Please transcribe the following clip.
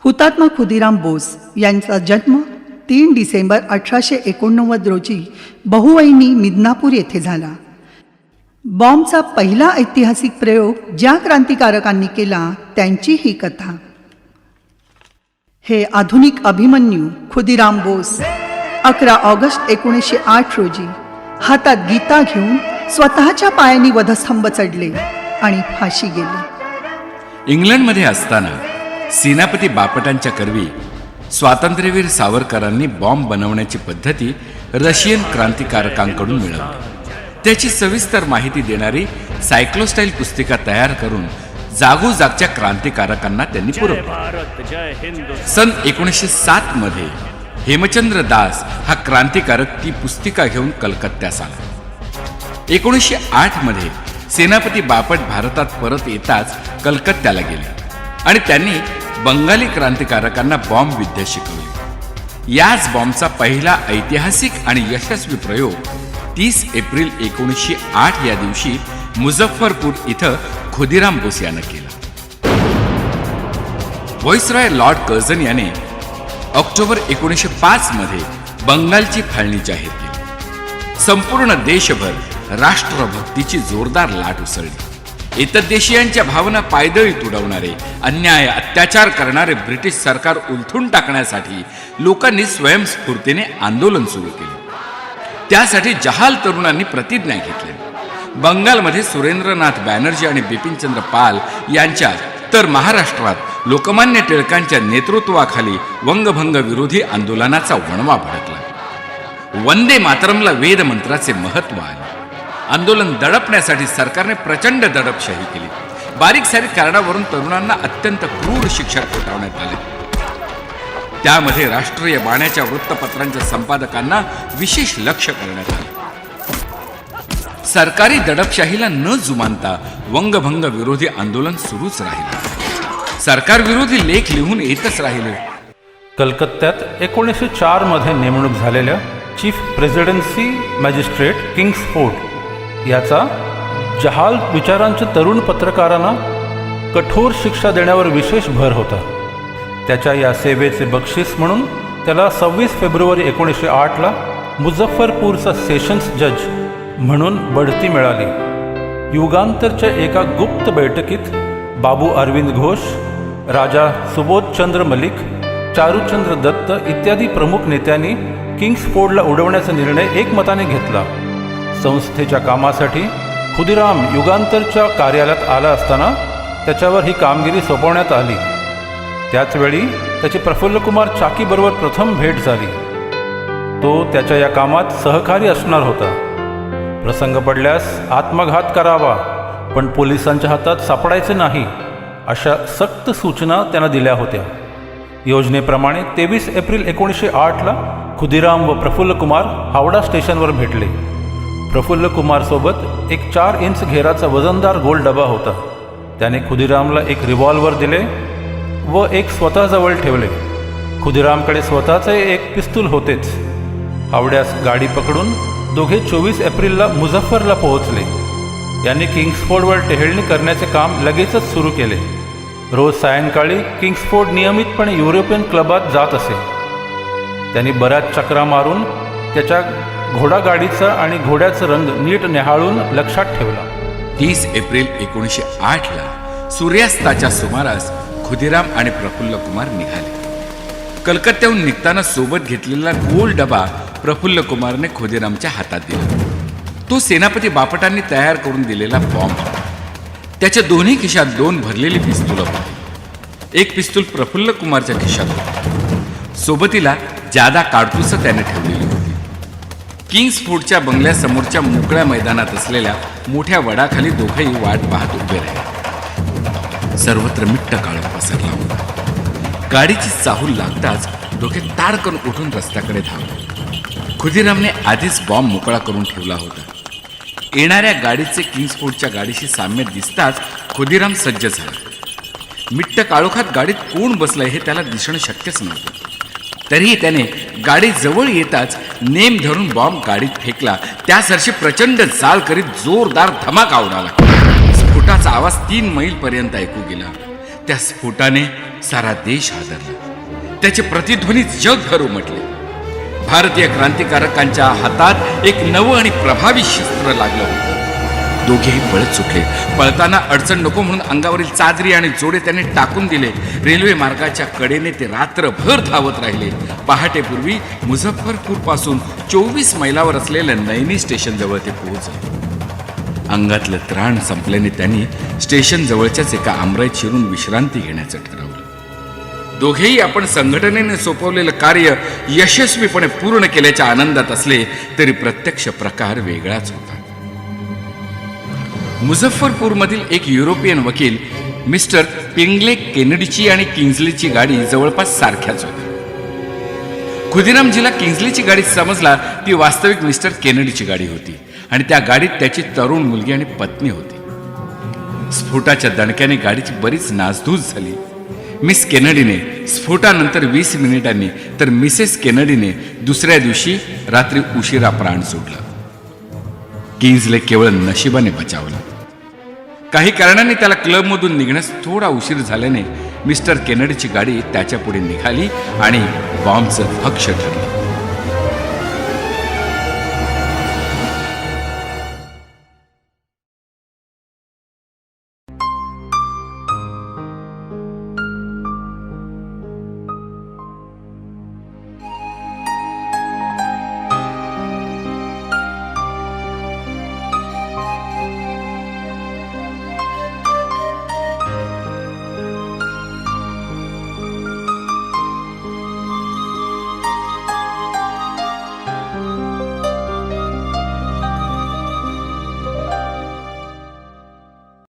हुतात्मा खुदिराम बोस यांचा जन्म 3 डिसेंबर 1889 रोजी बहुवयनी मिदनापूर येथे झाला. बॉम्बचा पहिला ऐतिहासिक प्रयोग ज्या क्रांतिकारकांनी केला त्यांची ही कथा. हे आधुनिक अभिमन्यू खुदिराम बोस 11 ऑगस्ट 1908 रोजी हातात गीता घेऊन स्वतःच्या पायांनी वधस्तंभ चढले आणि फाशी गेले. इंग्लंडमध्ये असताना सेनापती बापटांच्या करवी स्वातंत्र्यवीर सावरकरांनी बॉम्ब बनवण्याची पद्धती रशियन क्रांतिकारकांकडून मिळवली. त्याची सविस्तर माहिती देणारी सायक्लोस्टाईल पुस्तिका तयार करून जागोजागच्या क्रांतिकारकांना त्यांनी पुरवली. सन 1907 मध्ये हेमचंद्र दास हा क्रांतिकारक ती पुस्तिका घेऊन कलकत्त्यास आला. 1908 मध्ये सेनापती बापट भारतात परत येताच कलकत्त्याला गेले आणि त्यांनी बंगाली क्रांतिकारकांना बॉम्ब विद्या शिकवली. याच बॉम्बचा पहिला ऐतिहासिक आणि यशस्वी प्रयोग 30 एप्रिल 1908 या दिवशी मुझफ्फरपूर इथं खुदिराम बोस यानं केला. व्हाईसरॉय लॉर्ड कर्झन याने ऑक्टोबर 1905 मध्ये बंगालची फाळणी जाहीर केली. संपूर्ण देशभर राष्ट्रभक्तीची जोरदार लाट उसळली. इतरदेशीयांच्या भावना पायदळीत उडवणारे, अन्याय अत्याचार करणारे ब्रिटिश सरकार उलथून टाकण्यासाठी लोकांनी स्वयंस्फूर्तीने आंदोलन सुरू केले. त्यासाठी जहाल तरुणांनी प्रतिज्ञा घेतली. बंगालमध्ये सुरेंद्रनाथ बॅनर्जी आणि बिपिनचंद्र पाल यांच्या तर महाराष्ट्रात लोकमान्य टिळकांच्या नेतृत्वाखाली वंगभंग विरोधी आंदोलनाचा वणवा भडकला. वंदे मातरमला वेद मंत्राचे महत्व आले. आंदोलन दडपण्यासाठी सरकारने प्रचंड दडपशाही केली. बारीक सारीक कारणावरून तरुणांना अत्यंत क्रूर शिक्षा ठोठावण्यात आली. त्यामध्ये राष्ट्रीय बाण्याच्या वृत्तपत्रांच्या संपादकांना विशेष लक्ष करण्यात आले. सरकारी दडपशाहीला न जुमानता वंगभंग विरोधी आंदोलन सुरूच राहिले. सरकार विरोधी लेख लिहून येतच राहिले. कलकत्त्यात 1904 मध्ये नेमणूक झालेल्या चीफ प्रेसिडेन्सी मॅजिस्ट्रेट किंग्सफोर्ड याचा जहाल विचारांच्या तरुण पत्रकारांना कठोर शिक्षा देण्यावर विशेष भर होता. त्याच्या या सेवेचे बक्षीस म्हणून त्याला 26 फेब्रुवारी 1908 मुझफ्फरपूरचा सेशन्स जज म्हणून बढती मिळाली. युगांतरच्या एका गुप्त बैठकीत बाबू अरविंद घोष, राजा सुबोधचंद्र मलिक, चारुचंद्र दत्त इत्यादी प्रमुख नेत्यांनी किंग्सफोर्डला उडवण्याचा निर्णय एकमताने घेतला. संस्थेच्या कामासाठी खुदिराम युगांतरच्या कार्यालयात आला असताना त्याच्यावर ही कामगिरी सोपवण्यात आली. त्याचवेळी त्याची प्रफुल्लकुमार चाकीबरोबर प्रथम भेट झाली. तो त्याच्या या कामात सहकारी असणार होता. प्रसंग पडल्यास आत्मघात करावा, पण पोलिसांच्या हातात सापडायचे नाही, अशा सक्त सूचना त्यानं दिल्या होत्या. योजनेप्रमाणे 23 एप्रिल 1908 खुदिराम व प्रफुल्लकुमार हावडा स्टेशनवर भेटले. प्रफुल्लकुमारसोबत एक 4 इंच घेराचा वजनदार गोल डबा होता. त्याने खुदिरामला एक रिव्हॉल्वर दिले व एक स्वतःजवळ ठेवले. खुदिरामकडे स्वतःचे एक पिस्तूल होतेच. हावड्यास गाडी पकडून दोघे 24 एप्रिलला मुझफ्फरला पोहोचले. यांनी किंग्सफोर्डवर टेहळणी करण्याचे काम लगेचच सुरू केले. रोज सायंकाळी किंग्सफोर्ड नियमितपणे युरोपियन क्लबात जात असे. त्यांनी बऱ्याच चक्रा मारून त्याच्या घोडागाडीचा आणि घोड्याचा रंग नीट निहाळून लक्षात ठेवला. 30 एप्रिल 1908 सूर्यास्ताच्या सुमारास खुदिराम आणि प्रफुल्लकुमार निघाले. कलकत्त्याहून निघताना सोबत घेतलेला गोल डबा प्रफुल्लकुमारने खुदिरामच्या हातात दिला. तो सेनापती बापटांनी तयार करून दिलेला बॉम्ब. त्याच्या दोन्ही खिशात 2 भरलेली पिस्तूल होती. एक पिस्तूल प्रफुल्लकुमारच्या खिशात होती. सोबतीला जादा काडतूस त्याने ठेवलेली होती. किंग्सफोर्डच्या बंगल्यासमोरच्या मोकळ्या मैदानात असलेल्या मोठ्या वडाखाली दोघेही वाट पाहत उभे राहिले. सर्वत्र मिट्ट काळोख पसरला होता. गाडीची चाहूल लागताच दोघे ताडकन उठून रस्त्याकडे धावले. खुदिरामने आधीच बॉम्ब मोकळा करून ठेवला होता. येणाऱ्या गाडीचे किंग्सफोर्डच्या गाडीशी साम्य दिसताच खुदिराम सज्ज झाला. मिट्ट काळोखात गाडीत कोण बसलंय हे त्याला दिसणं शक्यच नव्हतं. तरीही त्याने गाडी जवळ येताच नेम धरून बॉम्ब गाडीत फेकला. त्यासरशी प्रचंड जाळ करीत जोरदार धमाका उडाला. स्फोटाचा आवाज 3 मैल पर्यंत ऐकू गेला. त्या स्फोटाने सारा देश हादरला. त्याचे प्रतिध्वनीच जगभर उमटले. भारतीय क्रांतिकारकांच्या हातात एक नवं आणि प्रभावी शस्त्र लागलं होतं. दोघेही पळत सुटले. पळताना अडचण नको म्हणून अंगावरील चादरी आणि जोडे त्यांनी टाकून दिले. रेल्वे मार्गाच्या कडेने ते रात्रभर धावत राहिले. पहाटेपूर्वी मुझफ्फरपूर पासून 24 मैलावर असलेल्या नैनी स्टेशन जवळ ते पोहोचले. अंगातलं त्राण संपल्याने त्यांनी स्टेशन जवळच्याच एका आमराईत शिरून विश्रांती घेण्याचं ठरवलं. दोघेही आपण संघटनेने सोपवलेलं कार्य यशस्वीपणे पूर्ण केल्याच्या आनंदात असले तरी प्रत्यक्ष प्रकार वेगळाच होता. मुझफ्फरपूरमधील एक युरोपियन वकील मिस्टर पिंगले केनेडीची आणि किंग्जलीची गाडी जवळपास सारख्याच होती. खुदिरामजीला किंग्जलीची गाडी समजला ती वास्तविक मिस्टर केनेडीची गाडी होती आणि त्या गाडीत त्याची तरुण मुलगी आणि पत्नी होती. स्फोटाच्या दणक्याने गाडीची बरीच नासधूस झाली. मिस केनेडीने स्फोटानंतर 20 मिनिटांनी तर मिसेस केनेडीने दुसऱ्या दिवशी रात्री उशिरा प्राण सोडला. किंग्जले केवळ नशिबाने बचावला. काही कारणाने त्याला क्लबमधून निघण्यास थोडा उशीर झाल्याने मिस्टर केनेडीची गाडी त्याच्या पुढे निघाली आणि बॉम्बचं भक्ष्य ठरलं.